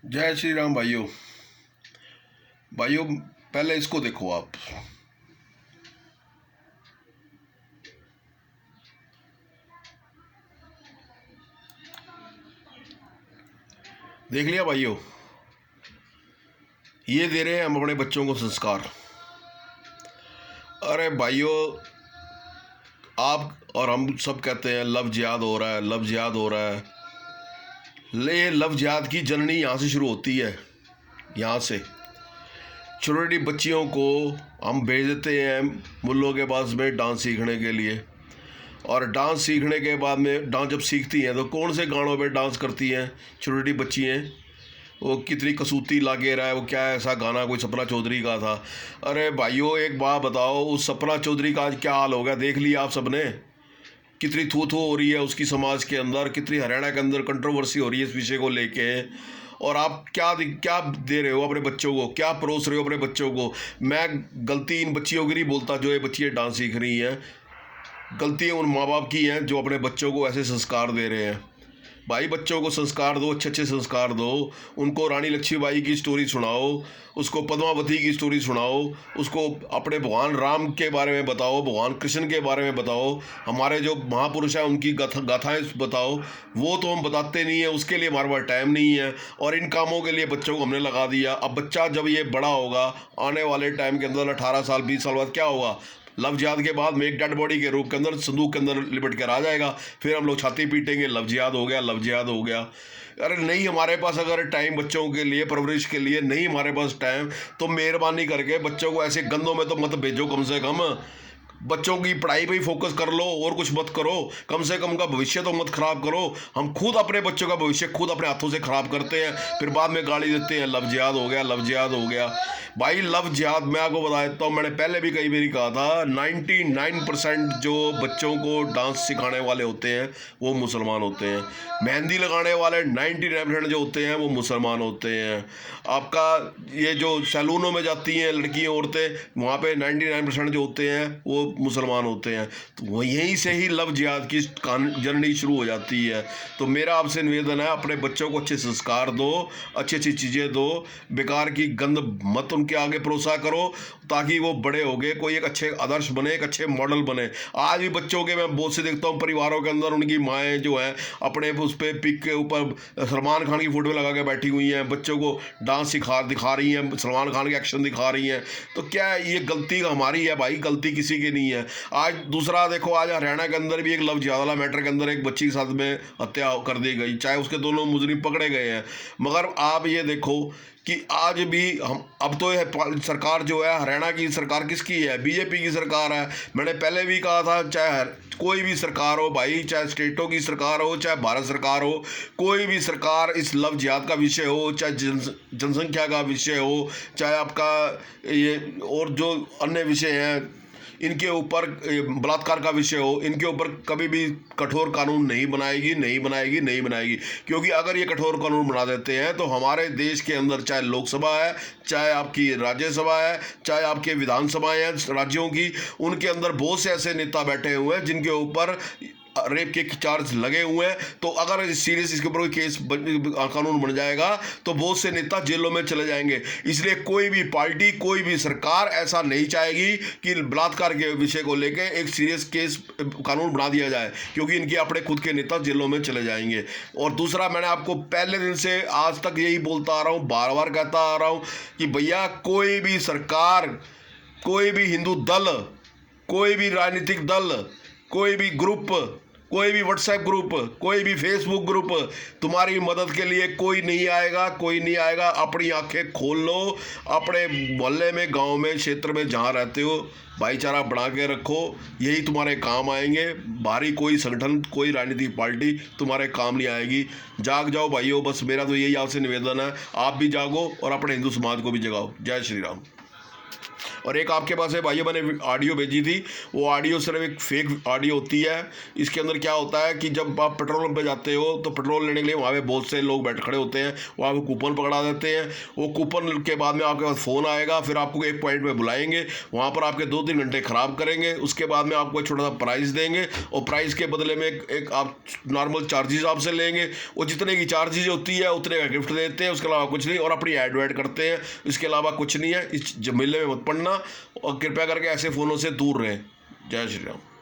जय श्री राम भाइयों। भाइयों पहले इसको देखो आप। देख लिया भाइयों, ये दे रहे हैं हम अपने बच्चों को संस्कार। अरे भाइयों, आप और हम सब कहते हैं लव जिहाद हो रहा है, लव जिहाद हो रहा है। ले लव जिहाद की जननी यहाँ से शुरू होती है। यहाँ से छोटी बच्चियों को हम भेज देते हैं मुल्लों के पास में डांस सीखने के लिए, और डांस सीखने के बाद में डांस जब सीखती हैं तो कौन से गानों पे डांस करती हैं छोटी बच्चियाँ। वो कितनी कसूती लागे रहा है, वो क्या ऐसा गाना कोई सपना चौधरी का था। अरे भाइयों एक बात बताओ, उस सपना चौधरी का आज क्या हाल हो गया देख लिया आप सबने। कितनी थू थू हो रही है उसकी समाज के अंदर, कितनी हरियाणा के अंदर कंट्रोवर्सी हो रही है इस विषय को लेके। और आप क्या क्या दे रहे हो अपने बच्चों को, क्या परोस रहे हो अपने बच्चों को। मैं गलती इन बच्चियों की नहीं बोलता जो ये बच्चियाँ डांस सीख रही हैं, गलती उन माँ बाप की हैं जो अपने बच्चों को ऐसे संस्कार दे रहे हैं। भाई बच्चों को संस्कार दो, अच्छे अच्छे संस्कार दो। उनको रानी लक्ष्मीबाई की स्टोरी सुनाओ, उसको पद्मावती की स्टोरी सुनाओ, उसको अपने भगवान राम के बारे में बताओ, भगवान कृष्ण के बारे में बताओ, हमारे जो महापुरुष हैं उनकी गाथाएँ बताओ। वो तो हम बताते नहीं हैं, उसके लिए हमारे पास टाइम नहीं है, और इन कामों के लिए बच्चों को हमने लगा दिया। अब बच्चा जब ये बड़ा होगा आने वाले टाइम के अंदर 18 साल 20 साल बाद क्या होगा, लव जिहाद के बाद में एक डेड बॉडी के रूप के अंदर संदूक के अंदर लिपट कर आ जाएगा। फिर हम लोग छाती पीटेंगे, लव जिहाद हो गया, लव जिहाद हो गया। अरे नहीं, हमारे पास अगर टाइम बच्चों के लिए परवरिश के लिए नहीं हमारे पास टाइम, तो मेहरबानी करके बच्चों को ऐसे गंदों में तो मत भेजो। कम से कम बच्चों की पढ़ाई पे ही फोकस कर लो, और कुछ मत करो। कम से कम उनका भविष्य तो मत खराब करो। हम खुद अपने बच्चों का भविष्य खुद अपने हाथों से खराब करते हैं, फिर बाद में गाली देते हैं लव जिहाद हो गया, लव जिहाद हो गया। भाई लव जिहाद मैं आपको बता देता हूँ, मैंने पहले भी कई बार कहा था, 99% जो बच्चों को डांस सिखाने वाले होते हैं वो मुसलमान होते हैं। मेहंदी लगाने वाले 99% जो होते हैं वो मुसलमान होते हैं। आपका ये जो सैलूनों में जाती हैं लड़कियाँ औरतें, वहाँ पे 99% जो होते हैं वो मुसलमान होते हैं। तो वो यहीं से ही लव जिहाद की जर्नी शुरू हो जाती है। तो मेरा आपसे निवेदन है, अपने बच्चों को अच्छे संस्कार दो, अच्छी अच्छी चीज़ें दो, बेकार की गंद मत उनके आगे परोसा करो, ताकि वो बड़े हो गए कोई एक अच्छे आदर्श बने, एक अच्छे मॉडल बने। आज भी बच्चों के मैं बहुत से देखता हूँ परिवारों के अंदर, उनकी माएँ जो हैं अपने उस पर पिक के ऊपर सलमान खान की फ़ोटो लगा के बैठी हुई हैं, बच्चों को डांस दिखा रही हैं, सलमान खान के एक्शन दिखा रही हैं। तो क्या ये गलती हमारी है भाई? गलती किसी की नहीं है। आज दूसरा देखो, आज हरियाणा के अंदर भी एक लव जिहाद वाला मैटर के अंदर एक बच्ची के साथ में हत्या कर दी गई, चाहे उसके दोनों मुजरिम पकड़े गए हैं। मगर आप ये देखो कि आज भी हम, अब तो यह सरकार जो है हरियाणा की सरकार किसकी है? बीजेपी की सरकार है। मैंने पहले भी कहा था, चाहे कोई भी सरकार हो भाई, चाहे स्टेटों की सरकार हो, चाहे भारत सरकार हो, कोई भी सरकार इस लव जिहाद का विषय हो, चाहे जनसंख्या का विषय हो, चाहे आपका ये और जो अन्य विषय हैं इनके ऊपर, बलात्कार का विषय हो, इनके ऊपर कभी भी कठोर कानून नहीं बनाएगी, नहीं बनाएगी, नहीं बनाएगी। क्योंकि अगर ये कठोर कानून बना देते हैं तो हमारे देश के अंदर चाहे लोकसभा है, चाहे आपकी राज्यसभा है, चाहे आपके विधानसभाएं हैं राज्यों की, उनके अंदर बहुत से ऐसे नेता बैठे हुए हैं जिनके ऊपर रेप के चार्ज लगे हुए हैं। तो अगर सीरियस इसके ऊपर कोई केस कानून बन जाएगा तो बहुत से नेता जेलों में चले जाएंगे। इसलिए कोई भी पार्टी, कोई भी सरकार ऐसा नहीं चाहेगी कि बलात्कार के विषय को लेके एक सीरियस केस कानून बना दिया जाए, क्योंकि इनके अपने खुद के नेता जेलों में चले जाएंगे। और दूसरा, मैंने आपको पहले दिन से आज तक यही बोलता आ रहा हूँ, बार बार कहता आ रहा हूँ कि भैया कोई भी सरकार, कोई भी हिंदू दल, कोई भी राजनीतिक दल, कोई भी ग्रुप, कोई भी व्हाट्सएप ग्रुप, कोई भी फेसबुक ग्रुप तुम्हारी मदद के लिए कोई नहीं आएगा, कोई नहीं आएगा। अपनी आंखें खोल लो, अपने मोहल्ले में, गांव में, क्षेत्र में जहां रहते हो भाईचारा बढ़ा के रखो, यही तुम्हारे काम आएंगे। बाहरी कोई संगठन, कोई राजनीतिक पार्टी तुम्हारे काम नहीं आएगी। जाग जाओ भाइयों, बस मेरा तो यही आपसे निवेदन है, आप भी जागो और अपने हिंदू समाज को भी जगाओ। जय श्री राम। और एक आपके पास है भाइयों, मैंने ऑडियो भेजी थी, वो ऑडियो सिर्फ एक फेक ऑडियो होती है। इसके अंदर क्या होता है कि जब आप पेट्रोल पंप पे जाते हो तो पेट्रोल लेने के लिए वहाँ पे बहुत से लोग बैठ खड़े होते हैं, वो आपको कूपन पकड़ा देते हैं। वो कूपन के बाद में आपके पास फ़ोन आएगा, फिर आपको एक पॉइंट पे बुलाएंगे, वहाँ पर आपके 2-3 घंटे ख़राब करेंगे। उसके बाद में आपको एक छोटा सा प्राइस देंगे और प्राइस के बदले में एक आप नॉर्मल चार्जेस आपसे लेंगे। वो जितने की चार्जेस होती है उतने का गिफ्ट देते हैं, उसके अलावा कुछ नहीं, और अपनी एड वेड करते हैं। इसके अलावा कुछ नहीं है। इस झमेले में मत पड़ना और कृपया करके ऐसे फ़ोनों से दूर रहें। जय श्री राम।